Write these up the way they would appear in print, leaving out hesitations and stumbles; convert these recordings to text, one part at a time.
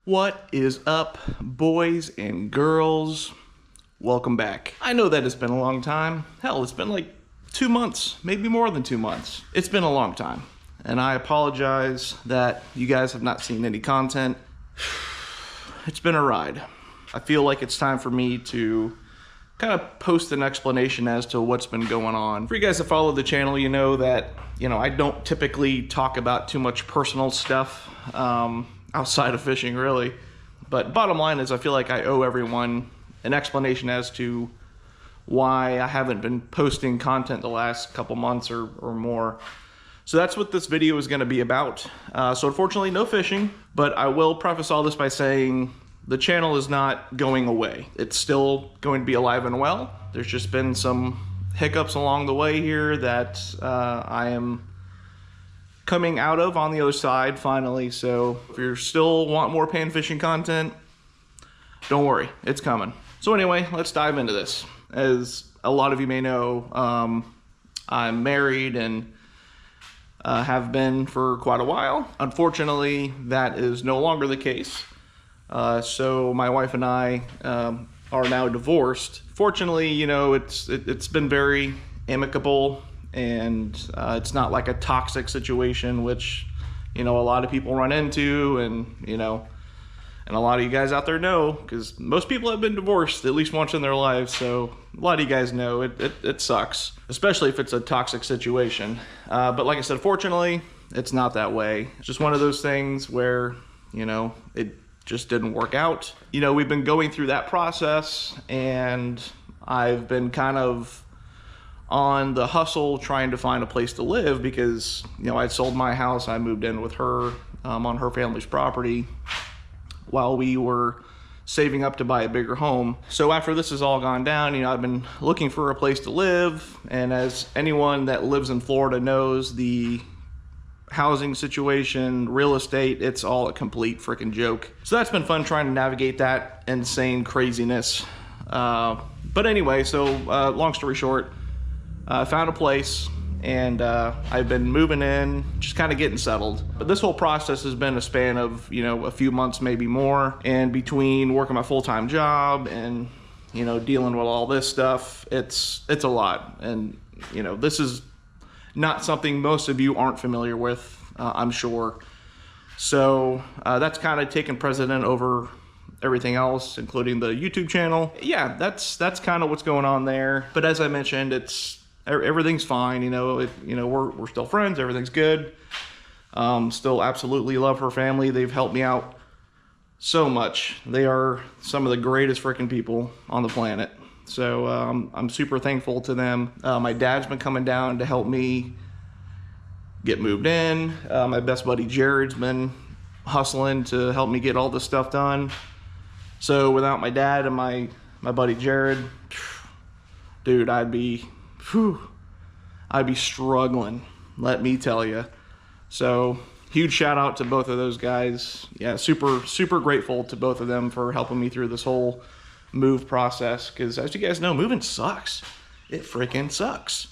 What is up, boys and girls? Welcome back. I know that it's been a long time. Hell, it's been like 2 months, maybe more than 2 months. It's been a long time, and I apologize that you guys have not seen any content. It's been a ride. I feel like it's time for me to kind of post an explanation as to what's been going on. For you guys that follow the channel, you know that, I don't typically talk about too much personal stuff outside of fishing, really. But bottom line is, I feel like I owe everyone an explanation as to why I haven't been posting content the last couple months or more. So that's what this video is going to be about. So unfortunately, no fishing, but I will preface all this by saying the channel is not going away. It's still going to be alive and well. There's just been some hiccups along the way here that I am coming out of on the other side finally. So if you still want more pan fishing content, don't worry, it's coming. So anyway, let's dive into this. As a lot of you may know, I'm married and have been for quite a while. Unfortunately, that is no longer the case. So my wife and I are now divorced. Fortunately, it's been very amicable, and it's not like a toxic situation, which a lot of people run into, and a lot of you guys out there know, because most people have been divorced at least once in their lives. So a lot of you guys know it sucks, especially if it's a toxic situation. But like I said, fortunately, it's not that way. It's just one of those things where it just didn't work out. We've been going through that process, and I've been kind of on the hustle trying to find a place to live, because I sold my house. I moved in with her on her family's property while we were saving up to buy a bigger home. So after this has all gone down, I've been looking for a place to live, and as anyone that lives in Florida knows, the housing situation, real estate, it's all a complete freaking joke. So that's been fun trying to navigate that insane craziness. But anyway, so long story short, I found a place, and I've been moving in, just kind of getting settled. But this whole process has been a span of, a few months, maybe more. And between working my full-time job and, dealing with all this stuff, it's a lot. And, this is not something most of you aren't familiar with, I'm sure. So that's kind of taken precedent over everything else, including the YouTube channel. Yeah, that's kind of what's going on there. But as I mentioned, everything's fine. We're still friends. Everything's good. Still absolutely love her family. They've helped me out so much. They are some of the greatest freaking people on the planet. So I'm super thankful to them. My dad's been coming down to help me get moved in. My best buddy Jared's been hustling to help me get all this stuff done. So without my dad and my buddy Jared, dude, I'd be struggling, let me tell you. So huge shout out to both of those guys. Yeah, super grateful to both of them for helping me through this whole move process, because as you guys know, moving sucks. It freaking sucks.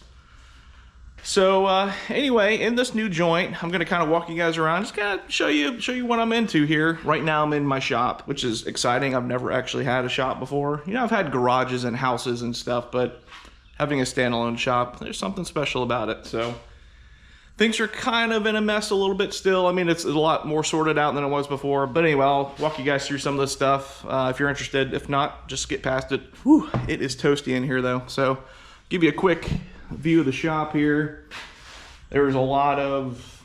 So anyway, in this new joint, I'm gonna kind of walk you guys around, just kind of show you what I'm into here. Right now I'm in my shop, which is exciting. I've never actually had a shop before. I've had garages and houses and stuff, but having a standalone shop, there's something special about it. So things are kind of in a mess a little bit still. I mean, it's a lot more sorted out than it was before. But anyway, I'll walk you guys through some of this stuff if you're interested. If not, just skip past it. Whew, it is toasty in here though. So give you a quick view of the shop here. There's a lot of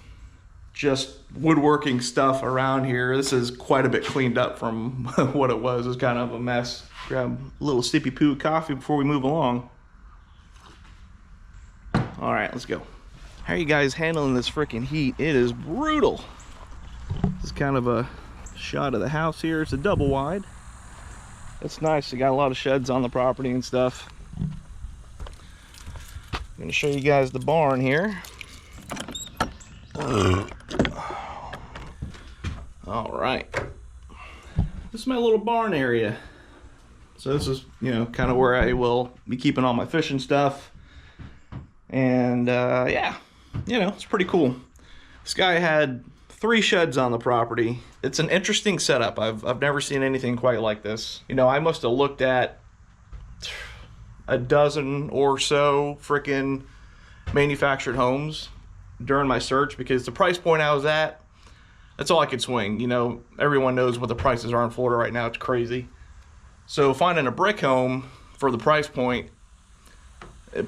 just woodworking stuff around here. This is quite a bit cleaned up from what it was. It's kind of a mess. Grab a little sippy poo coffee before we move along. All right, let's go. How are you guys handling this freaking heat? It is brutal. This is kind of a shot of the house here. It's a double wide. It's nice. They got a lot of sheds on the property and stuff. I'm gonna show you guys the barn here. All right. This is my little barn area. So this is, kind of where I will be keeping all my fishing stuff. And yeah, it's pretty cool. This guy had 3 sheds on the property. It's an interesting setup. I've never seen anything quite like this. You know, I must have looked at a dozen or so freaking manufactured homes during my search, because the price point I was at, that's all I could swing. You know, everyone knows what the prices are in Florida right now. It's crazy. So finding a brick home for the price point,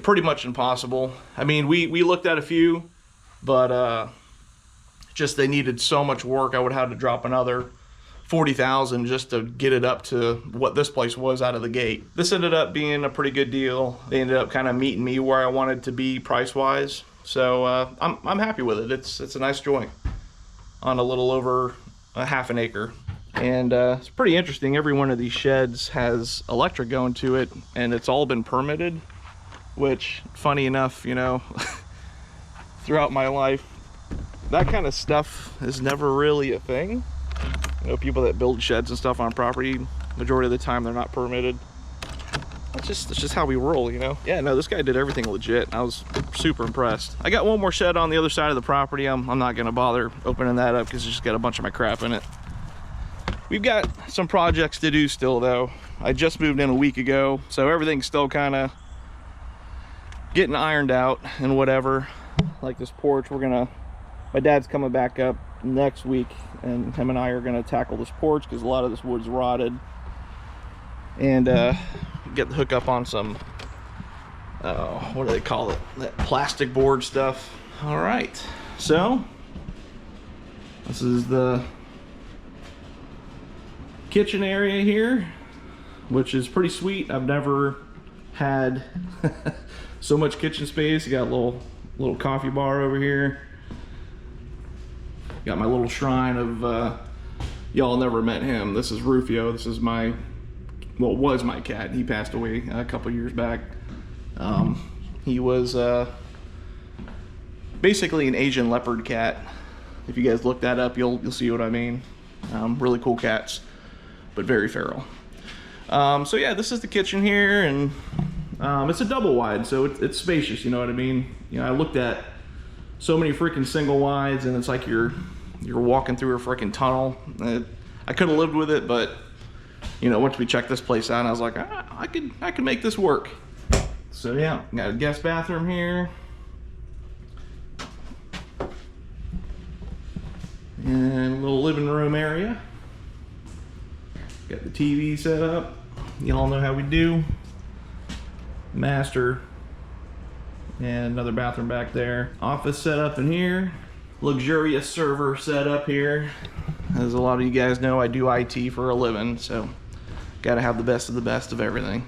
pretty much impossible. I mean, we looked at a few, but just they needed so much work. I would have to drop another $40,000 just to get it up to what this place was out of the gate. This ended up being a pretty good deal. They ended up kind of meeting me where I wanted to be price-wise. So I'm happy with it. It's a nice joint on a little over a half an acre. And it's pretty interesting. Every one of these sheds has electric going to it, and it's all been permitted, which, funny enough, you know, throughout my life, that kind of stuff is never really a thing. You know, people that build sheds and stuff on property, majority of the time they're not permitted. It's just how we roll, you know? Yeah, no, this guy did everything legit. I was super impressed. I got one more shed on the other side of the property. I'm not gonna bother opening that up because it's just got a bunch of my crap in it. We've got some projects to do still though. I just moved in a week ago, so everything's still kind of getting ironed out and whatever. Like this porch, my dad's coming back up next week, and him and I are gonna tackle this porch because a lot of this wood's rotted. And get the hook up on some, what do they call it? That plastic board stuff. All right, so this is the kitchen area here, which is pretty sweet. I've never had so much kitchen space. You got a little coffee bar over here. Got my little shrine of, y'all never met him. This is Rufio. This is was my cat. He passed away a couple years back. He was basically an Asian leopard cat. If you guys look that up, you'll see what I mean. Really cool cats, but very feral. So yeah, this is the kitchen here, and it's a double wide, so it's spacious, you know what I mean? You know, I looked at so many freaking single wides, and it's like you're walking through a freaking tunnel. I could have lived with it, but you know, once we checked this place out, I was like, I could make this work. So yeah, got a guest bathroom here, and a little living room area. Got the TV set up. Y'all know how we do. Master, and another bathroom back there. Office set up in here. Luxurious server set up here. As a lot of you guys know, I do IT for a living, so gotta have the best of everything.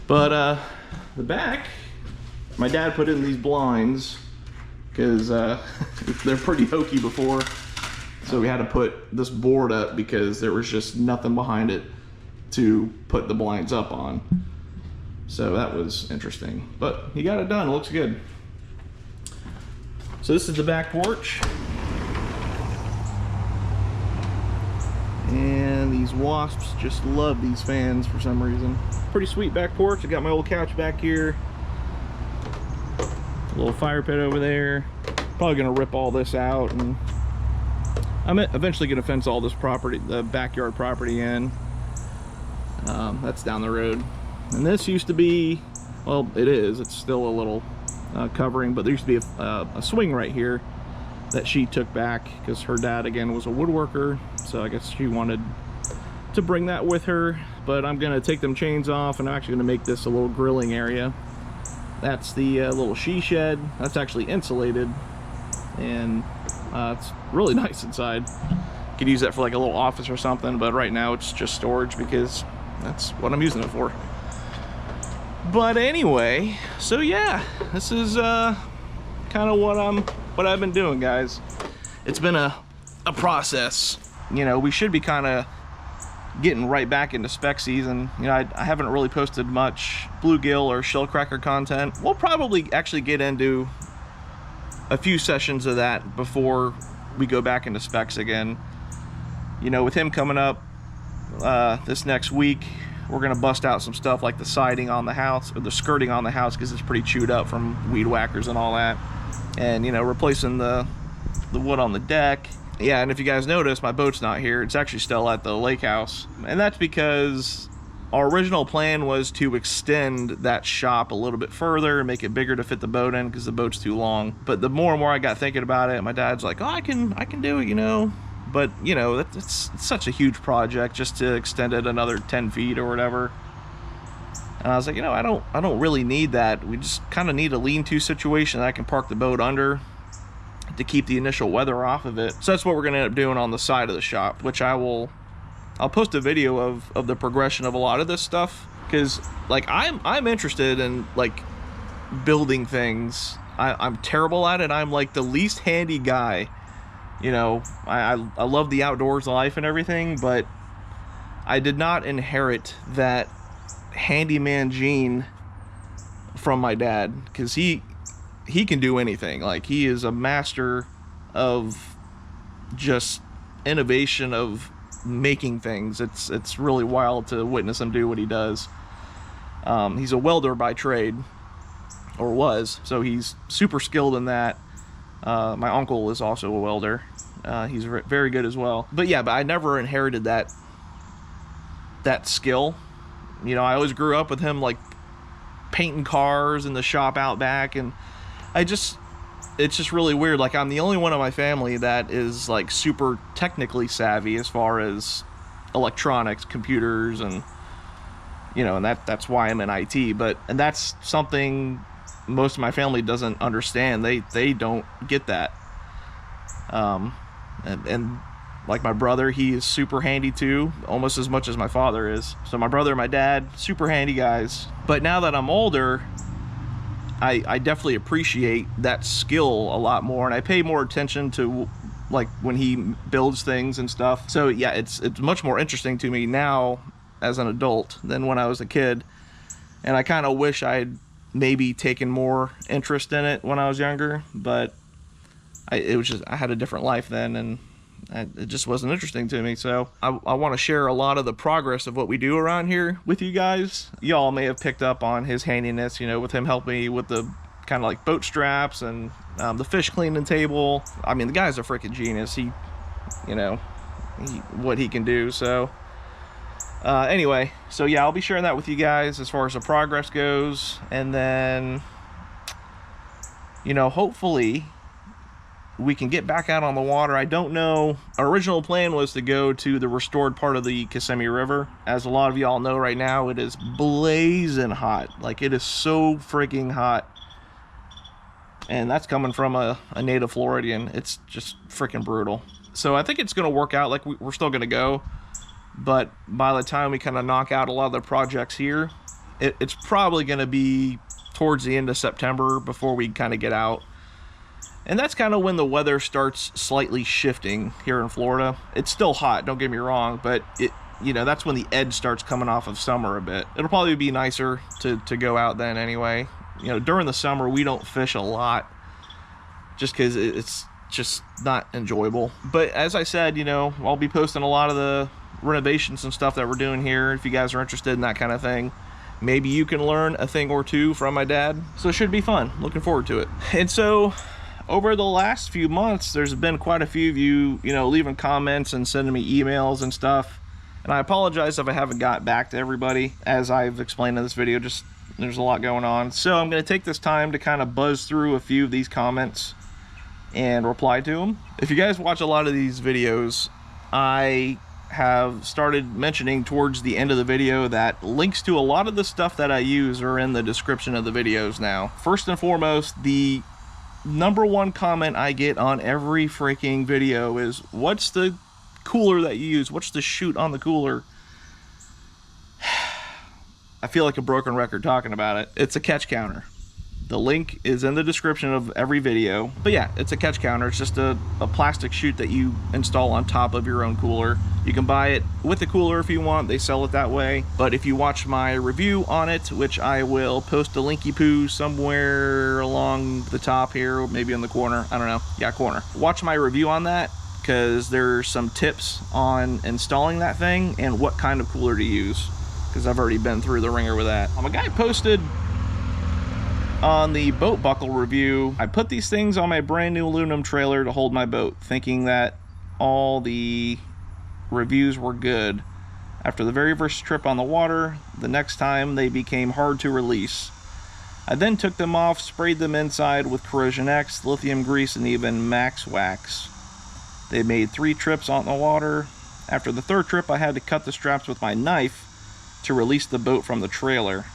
But the back, my dad put in these blinds because they're pretty hokey before, so we had to put this board up because there was just nothing behind it to put the blinds up on. So that was interesting, but he got it done. It looks good. So this is the back porch. And these wasps just love these fans for some reason. Pretty sweet back porch. I got my old couch back here. A little fire pit over there. Probably gonna rip all this out, and I'm eventually gonna fence all this property, the backyard property in. That's down the road. And this used to be, well, it is, it's still a little covering, but there used to be a swing right here that she took back because her dad, again, was a woodworker, so I guess she wanted to bring that with her. But I'm gonna take them chains off, and I'm actually gonna make this a little grilling area. That's the little she shed. That's actually insulated, and it's really nice inside. Could use that for like a little office or something, but right now it's just storage because that's what I'm using it for. But anyway, so yeah, this is kind of what I've been doing, guys. It's been a process. You know, we should be kind of getting right back into spec season. You know, I haven't really posted much bluegill or shellcracker content. We'll probably actually get into a few sessions of that before we go back into specs again. You know, with him coming up this next week, we're gonna bust out some stuff like the siding on the house, or the skirting on the house, because it's pretty chewed up from weed whackers and all that. And, you know, replacing the the wood on the deck. Yeah, and if you guys notice, my boat's not here. It's actually still at the lake house. And that's because our original plan was to extend that shop a little bit further and make it bigger to fit the boat in because the boat's too long. But the more and more I got thinking about it, my dad's like, oh, I can do it, you know. But, you know, it's such a huge project just to extend it another 10 feet or whatever. And I was like, you know, I don't really need that. We just kind of need a lean-to situation that I can park the boat under to keep the initial weather off of it. So that's what we're gonna end up doing on the side of the shop, which I'll post a video of the progression of a lot of this stuff, because like I'm interested in like building things. I'm terrible at it. I'm like the least handy guy. You know, I love the outdoors life and everything, but I did not inherit that handyman gene from my dad, because he can do anything. Like, he is a master of just innovation, of making things. It's really wild to witness him do what he does. He's a welder by trade, or was, so he's super skilled in that. My uncle is also a welder. He's very good as well. But yeah, but I never inherited that skill. You know, I always grew up with him like painting cars in the shop out back, and it's just really weird. Like, I'm the only one in my family that is like super technically savvy as far as electronics, computers, and you know, and that's why I'm in IT. And that's something most of my family doesn't understand. They don't get that. And like my brother, he is super handy too, almost as much as my father is. So my brother and my dad, super handy guys. But now that I'm older, I definitely appreciate that skill a lot more, and I pay more attention to like when he builds things and stuff. So yeah, it's much more interesting to me now as an adult than when I was a kid. And I kind of wish I'd maybe taken more interest in it when I was younger, but I had a different life then, and it just wasn't interesting to me. So I want to share a lot of the progress of what we do around here with you guys. Y'all may have picked up on his handiness, you know, with him helping me with the kind of like boat straps and the fish cleaning table. I mean, the guy's a freaking genius. What he can do. So anyway, so yeah, I'll be sharing that with you guys as far as the progress goes. And then, you know, hopefully we can get back out on the water. I don't know. Our original plan was to go to the restored part of the Kissimmee River. As a lot of y'all know right now, it is blazing hot. Like, it is so freaking hot. And that's coming from a native Floridian. It's just freaking brutal. So I think it's going to work out. Like, we're still going to go. But by the time we kind of knock out a lot of the projects here, it's probably going to be towards the end of September before we kind of get out. And that's kind of when the weather starts slightly shifting here in Florida. It's still hot, don't get me wrong, but that's when the edge starts coming off of summer a bit. It'll probably be nicer to go out then anyway. You know, during the summer, we don't fish a lot just because it's just not enjoyable. But as I said, you know, I'll be posting a lot of the renovations and stuff that we're doing here if you guys are interested in that kind of thing. Maybe you can learn a thing or two from my dad. So it should be fun. Looking forward to it. And so over the last few months, there's been quite a few of you, you know, leaving comments and sending me emails and stuff. And I apologize if I haven't got back to everybody. As I've explained in this video, just there's a lot going on. So I'm going to take this time to kind of buzz through a few of these comments and reply to them. If you guys watch a lot of these videos, I have started mentioning towards the end of the video that links to a lot of the stuff that I use are in the description of the videos now. First and foremost, the number one comment I get on every freaking video is, what's the cooler that you use? What's the chute on the cooler? I feel like a broken record talking about it. It's a catch counter. The link is in the description of every video. But yeah, it's a catch counter. It's just a plastic chute that you install on top of your own cooler. You can buy it with the cooler if you want. They sell it that way. But if you watch my review on it, which I will post a linky poo somewhere along the top here, or maybe in the corner. I don't know. Yeah, corner. Watch my review on that, because there's some tips on installing that thing and what kind of cooler to use, because I've already been through the ringer with that. A guy posted On the boat buckle review, I put these things on my brand new aluminum trailer to hold my boat, thinking that all the reviews were good. After the very first trip on the water, the next time they became hard to release. I then took them off, sprayed them inside with Corrosion X, lithium grease, and even Max Wax. They made 3 trips on the water. After the 3rd trip, I had to cut the straps with my knife to release the boat from the trailer.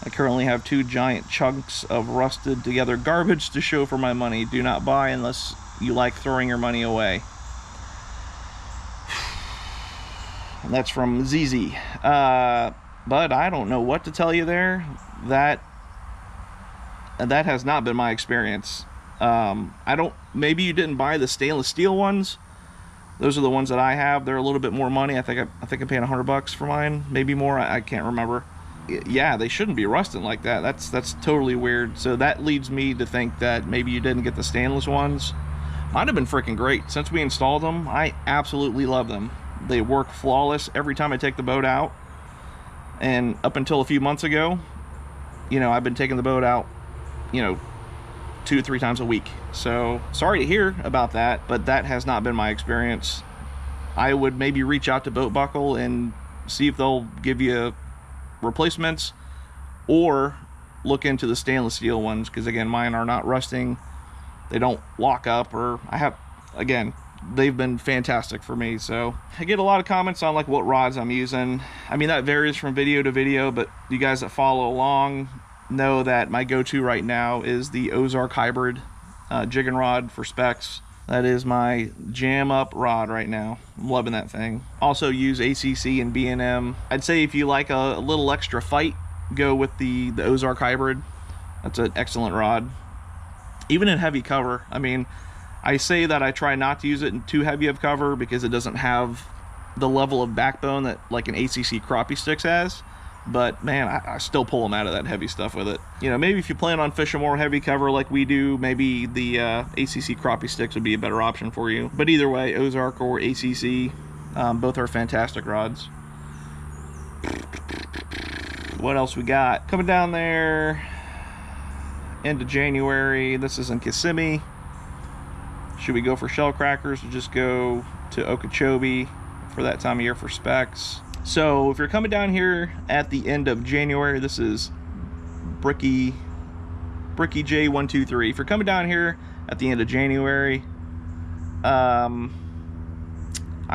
I currently have 2 giant chunks of rusted together garbage to show for my money. Do not buy unless you like throwing your money away. And that's from ZZ. But I don't know what to tell you there. That has not been my experience. Maybe you didn't buy the stainless steel ones. Those are the ones that I have. They're a little bit more money. I think I'm paying $100 for mine, maybe more. I can't remember. Yeah, they shouldn't be rusting like that. That's totally weird. So that leads me to think that maybe you didn't get the stainless ones. Might have been freaking great. Since we installed them, I absolutely love them. They work flawless every time I take the boat out. And up until a few months ago, you know, I've been taking the boat out, you know, 2 to 3 times a week. So sorry to hear about that, but that has not been my experience. I would maybe reach out to Boat Buckle and see if they'll give you replacements, or look into the stainless steel ones, because again, mine are not rusting. They don't lock up, or again, they've been fantastic for me. So I get a lot of comments on like what rods I'm using. I mean, that varies from video to video, but you guys that follow along know that my go-to right now is the Ozark Hybrid jigging rod for specs. That is my jam up rod right now. I'm loving that thing. Also use ACC and B&M. I'd say if you like a little extra fight, go with the Ozark Hybrid. That's an excellent rod. Even in heavy cover. I mean, I say that I try not to use it in too heavy of cover because it doesn't have the level of backbone that like an ACC crappie sticks has. But man, I still pull them out of that heavy stuff with it. You know, maybe if you plan on fishing more heavy cover like we do, maybe the ACC crappie sticks would be a better option for you. But either way, Ozark or ACC, both are fantastic rods. What else we got? Coming down there, end of January. This is in Kissimmee. Should we go for shell crackers or just go to Okeechobee for that time of year for specs? So if you're coming down here at the end of January, this is Bricky J123. If you're coming down here at the end of January, I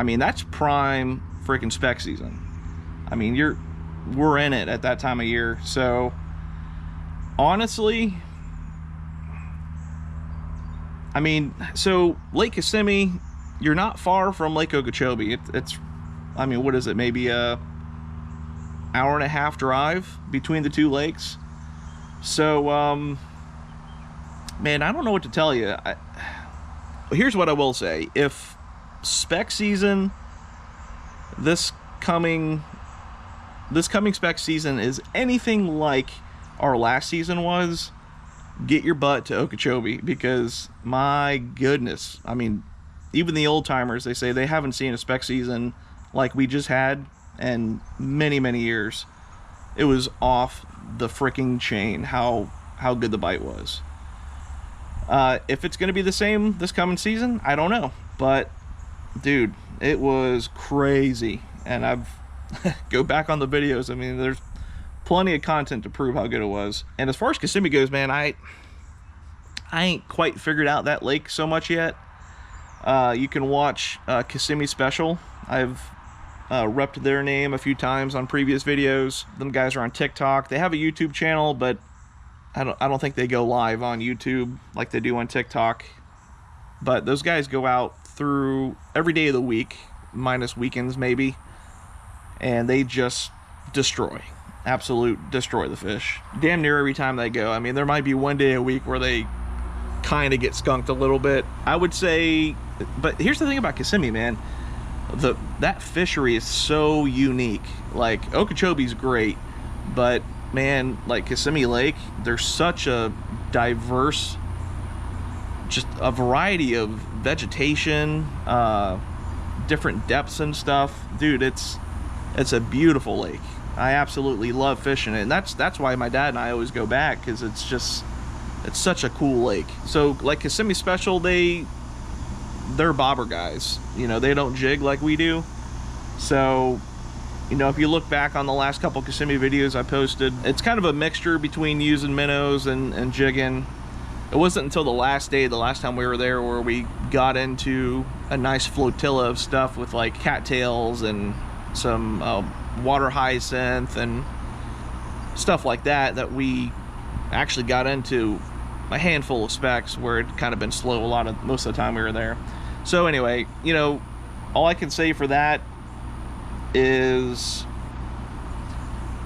mean, that's prime freaking spec season. I mean, we're in it at that time of year. So honestly, I mean, so Lake Kissimmee, you're not far from Lake Okeechobee. It's I mean, what is it? Maybe a hour-and-a-half drive between the 2 lakes. So, man, I don't know what to tell you. Here's what I will say. If spec season, this coming spec season is anything like our last season was, get your butt to Okeechobee, because my goodness, I mean, even the old timers, they say they haven't seen a spec season like we just had in many years. It was off the freaking chain how good the bite was. If it's going to be the same this coming season, I don't know, but dude, it was crazy. And I've go back on the videos. I mean, there's plenty of content to prove how good it was. And as far as Kissimmee goes, man, I ain't quite figured out that lake so much yet. You can watch Kissimmee Special. I've repped their name a few times on previous videos. Them guys are on TikTok. They have a YouTube channel, but I don't think they go live on YouTube like they do on TikTok. But those guys go out through every day of the week, minus weekends maybe, and they just destroy the fish. Damn near every time they go. I mean, there might be one day a week where they kind of get skunked a little bit, I would say. But here's the thing about Kissimmee, man. That fishery is so unique. Like, Okeechobee's great, but man, like Kissimmee Lake, there's such a diverse, just a variety of vegetation, different depths and stuff. Dude, it's a beautiful lake. I absolutely love fishing it, and that's why my dad and I always go back, because it's such a cool lake. So like Kissimmee Special, they're bobber guys, you know, they don't jig like we do. So, you know, if you look back on the last couple Kissimmee videos I posted, it's kind of a mixture between using minnows and jigging. It wasn't until the last day, the last time we were there, where we got into a nice flotilla of stuff with like cattails and some water hyacinth and stuff like that, that we actually got into a handful of specks, where it kind of been slow most of the time we were there. So anyway, you know, all I can say for that is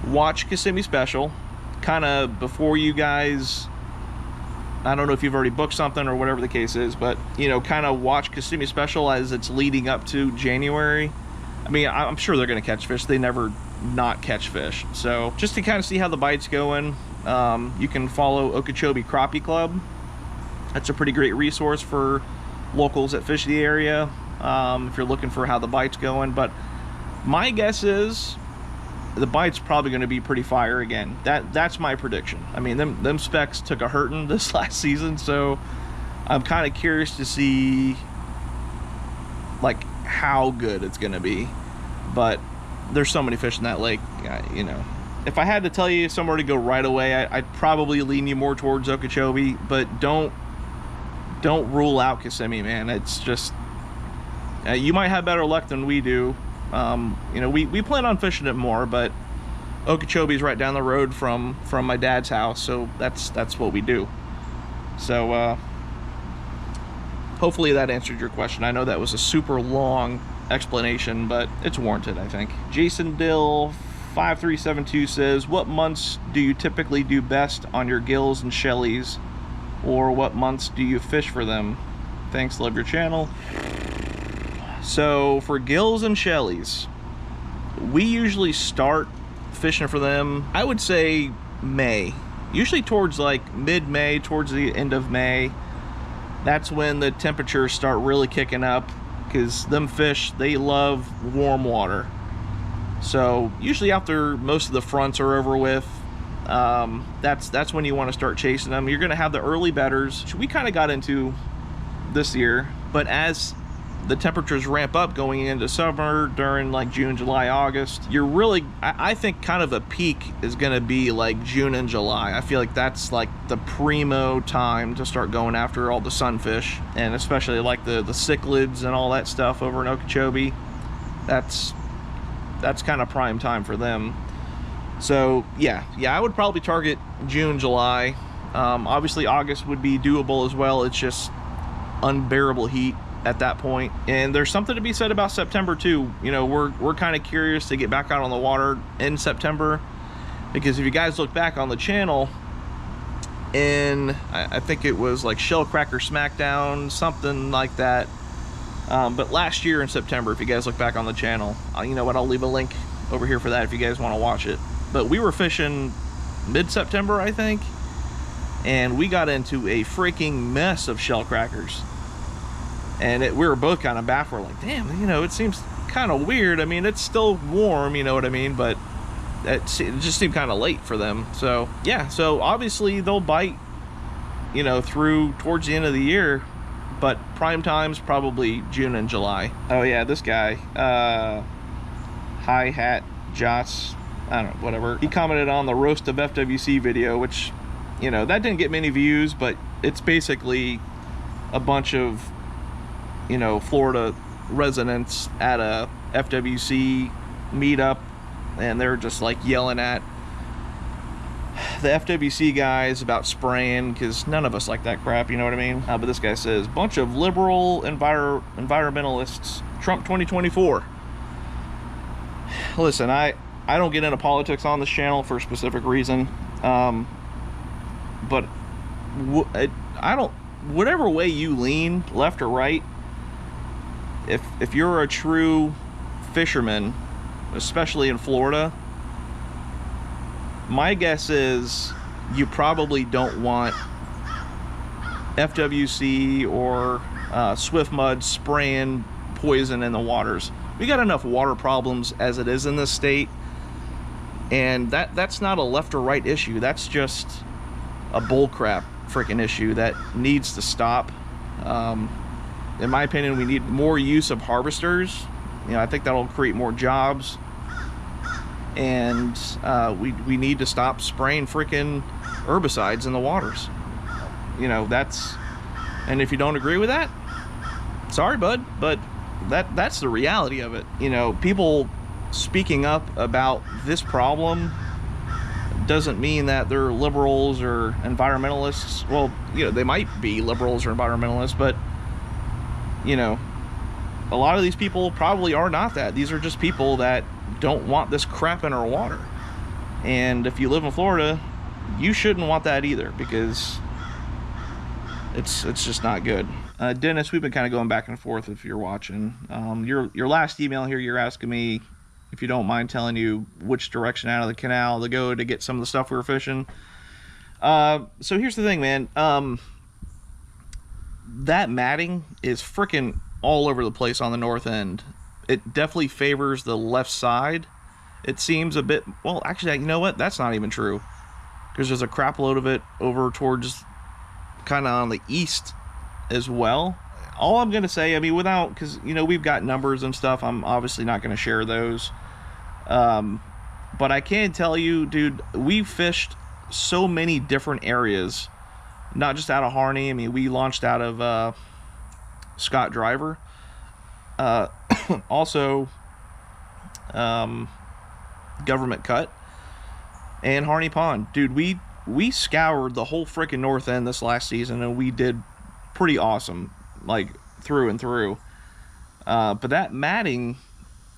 watch Kissimmee Special kind of before you guys, I don't know if you've already booked something or whatever the case is, but you know, kind of watch Kissimmee Special as it's leading up to January. I mean, I'm sure they're going to catch fish. They never not catch fish. So just to kind of see how the bite's going, you can follow Okeechobee Crappie Club. That's a pretty great resource for locals that fish the area, if you're looking for how the bite's going. But my guess is the bite's probably going to be pretty fire again. That's my prediction. I mean, them specs took a hurting this last season, so I'm kind of curious to see like how good it's going to be. But there's so many fish in that lake, you know. If I had to tell you somewhere to go right away, I'd probably lean you more towards Okeechobee, but don't rule out Kissimmee, man. It's just you might have better luck than we do. You know, we plan on fishing it more, but Okeechobee's right down the road from my dad's house, so that's what we do. So hopefully that answered your question. I know that was a super long explanation, but it's warranted, I think. Jason Dill 5372 says, what months do you typically do best on your gills and shellies, or what months do you fish for them? Thanks, love your channel. So for gills and shellies, we usually start fishing for them, I would say May, usually towards like mid-May, towards the end of May. That's when the temperatures start really kicking up, because them fish, they love warm water. So usually after most of the fronts are over with, that's when you want to start chasing them. You're going to have the early bedders, which we kind of got into this year, but as the temperatures ramp up going into summer during like June, July, August, you're really, I think kind of a peak is going to be like June and July. I feel like that's like the primo time to start going after all the sunfish, and especially like the cichlids and all that stuff over in Okeechobee. That's kind of prime time for them. So yeah, I would probably target June, July. Obviously August would be doable as well. It's just unbearable heat at that point. And there's something to be said about September too. You know, we're kind of curious to get back out on the water in September, because if you guys look back on the channel, in I think it was like Shellcracker Smackdown, something like that, but last year in September, if you guys look back on the channel, you know what, I'll leave a link over here for that if you guys want to watch it. But we were fishing mid-September, I think, and we got into a freaking mess of shellcrackers. And we were both kind of baffled, like, damn, you know, it seems kind of weird. I mean, it's still warm, you know what I mean, but it just seemed kind of late for them. So yeah, so obviously they'll bite, you know, towards the end of the year, but prime time's probably June and July. Oh yeah, this guy, Hi Hat Jots, I don't know, whatever, he commented on the Roast of FWC video, which, you know, that didn't get many views, but it's basically a bunch of, you know, Florida residents at a FWC meetup, and they're just like yelling at the FWC guys about spraying, because none of us like that crap, you know what I mean? But this guy says, bunch of liberal environmentalists, Trump 2024. Listen, I don't get into politics on this channel for a specific reason, but I don't, whatever way you lean, left or right, if you're a true fisherman, especially in Florida, my guess is you probably don't want FWC or Swift Mud spraying poison in the waters. We got enough water problems as it is in this state. And that's not a left or right issue. That's just a bullcrap freaking issue that needs to stop. In my opinion, we need more use of harvesters. You know, I think that'll create more jobs. And we need to stop spraying freaking herbicides in the waters. You know, and if you don't agree with that, sorry, bud, but that's the reality of it. You know, people speaking up about this problem doesn't mean that they're liberals or environmentalists. Well, you know, they might be liberals or environmentalists, but, you know, a lot of these people probably are not that. These are just people that don't want this crap in our water. And if you live in Florida, you shouldn't want that either, because it's just not good. Dennis, we've been kind of going back and forth if you're watching. Your last email here, you're asking me if you don't mind telling you which direction out of the canal to go to get some of the stuff we were fishing. So here's the thing, man. That matting is freaking all over the place on the north end. It definitely favors the left side. It seems a bit, well, actually, you know what? That's not even true, because there's a crap load of it over towards kind of on the east as well. All I'm going to say, I mean, because, you know, we've got numbers and stuff, I'm obviously not going to share those. But I can tell you, dude, we've fished so many different areas, not just out of Harney. I mean, we launched out of Scott Driver. Also, Government Cut and Harney Pond. Dude, we scoured the whole freaking north end this last season, and we did pretty awesome, like through and through. But that matting,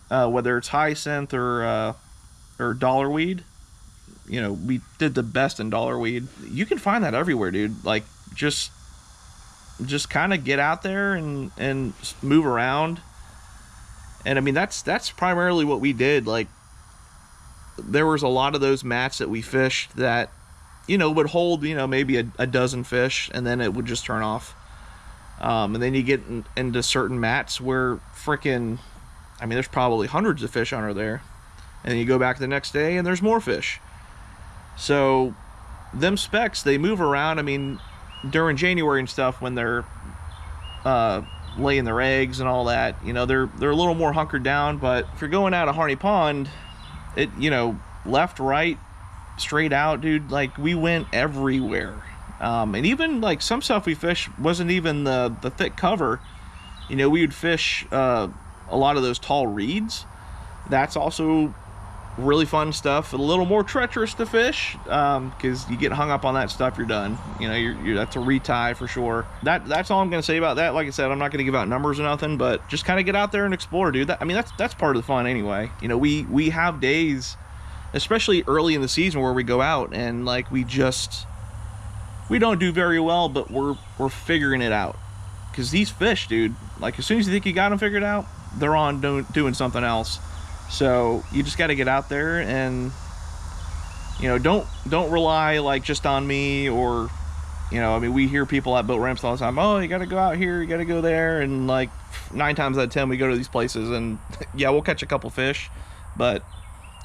whether it's hyacinth or dollarweed, you know, we did the best in dollarweed. You can find that everywhere, dude. Like, just kind of get out there and move around. And I mean, that's primarily what we did. Like, there was a lot of those mats that we fished that, you know, would hold, you know, maybe a dozen fish, and then it would just turn off. And then you get into certain mats where freaking, I mean, there's probably hundreds of fish under there. And then you go back the next day and there's more fish. So them specs, they move around. I mean, during January and stuff, when they're laying their eggs and all that, you know, they're a little more hunkered down. But if you're going out of Harney Pond, it, you know, left, right, straight out, dude, like, we went everywhere. And even like some stuff we fished wasn't even the thick cover. You know, we would fish a lot of those tall reeds. That's also really fun stuff. A little more treacherous to fish, because you get hung up on that stuff, you're done. You know, you're that's a retie for sure. That's all I'm gonna say about that. Like I said, I'm not gonna give out numbers or nothing, but just kind of get out there and explore, dude. I mean, that's part of the fun anyway. You know, we have days, especially early in the season, where we go out and like we don't do very well, but we're figuring it out. Because these fish, dude, like, as soon as you think you got them figured out, they're on doing something else. So you just got to get out there and, you know, don't rely like just on me, or, you know, I mean, we hear people at boat ramps all the time, oh, you got to go out here, you got to go there, and like 9 times out of 10 we go to these places and yeah, we'll catch a couple fish, but,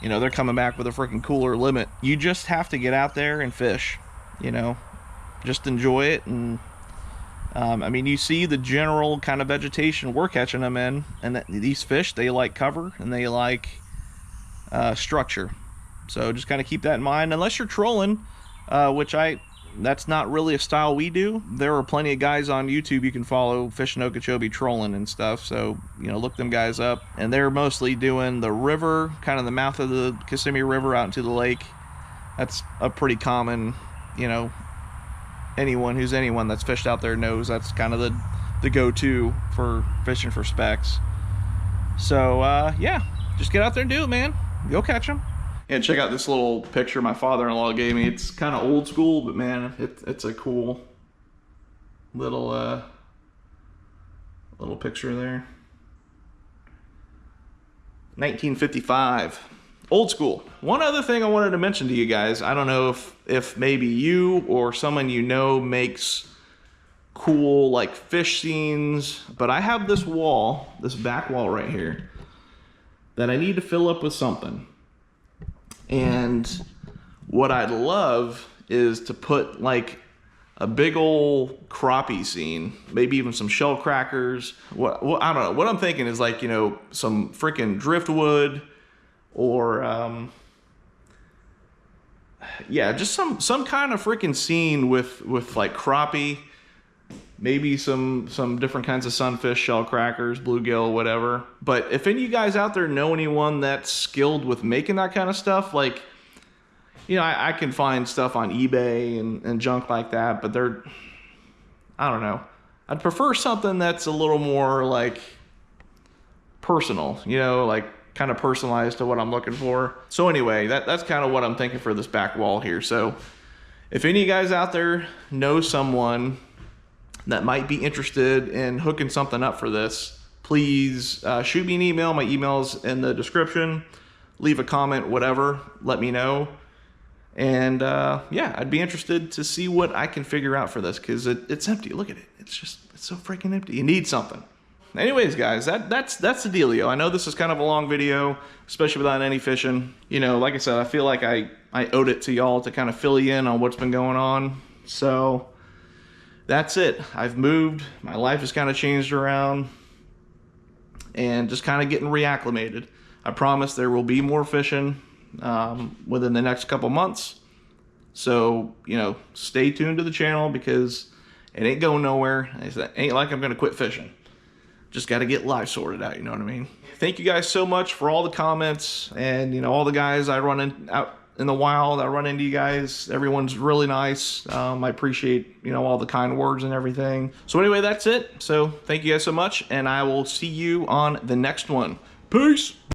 you know, they're coming back with a freaking cooler limit. You just have to get out there and fish, you know, just enjoy it. And I mean, you see the general kind of vegetation we're catching them in, and these fish, they like cover and they like structure. So just kind of keep that in mind, unless you're trolling, which that's not really a style we do. There are plenty of guys on YouTube you can follow fishing Okeechobee trolling and stuff, so, you know, look them guys up. And they're mostly doing the river, kind of the mouth of the Kissimmee River out into the lake. That's a pretty common, you know, anyone that's fished out there knows that's kind of the go-to for fishing for specks. So yeah, just get out there and do it, man. Go catch them. And check out this little picture my father-in-law gave me. It's kind of old school, but man, it's a cool little picture there. 1955. Old school. One other thing I wanted to mention to you guys, I don't know if maybe you or someone you know makes cool like fish scenes, but I have this wall, this back wall right here, that I need to fill up with something. And what I'd love is to put like a big old crappie scene, maybe even some shell crackers. What I don't know. What I'm thinking is like, you know, some freaking driftwood, or yeah, just some kind of freaking scene with like crappie, maybe some different kinds of sunfish, shell crackers, bluegill, whatever. But if any of you guys out there know anyone that's skilled with making that kind of stuff, like, you know, I can find stuff on eBay and junk like that, but they're, I don't know. I'd prefer something that's a little more like personal, you know, like kind of personalized to what I'm looking for. So anyway, that's kind of what I'm thinking for this back wall here. So if any of you guys out there know someone that might be interested in hooking something up for this, please shoot me an email. My email's in the description. Leave a comment, whatever, let me know. And yeah, I'd be interested to see what I can figure out for this, because it's empty. Look at it. It's so freaking empty. You need something. Anyways, guys, that's the dealio. I know this is kind of a long video, especially without any fishing. You know, like I said, I feel like I owed it to y'all to kind of fill you in on what's been going on. So that's it. I've moved. My life has kind of changed around, and just kind of getting reacclimated. I promise there will be more fishing within the next couple months. So, you know, stay tuned to the channel, because it ain't going nowhere. It ain't like I'm going to quit fishing. Just got to get life sorted out, you know what I mean? Thank you guys so much for all the comments, and, you know, all the guys I run out in the wild. I run into you guys. Everyone's really nice. I appreciate, you know, all the kind words and everything. So anyway, that's it. So thank you guys so much, and I will see you on the next one. Peace!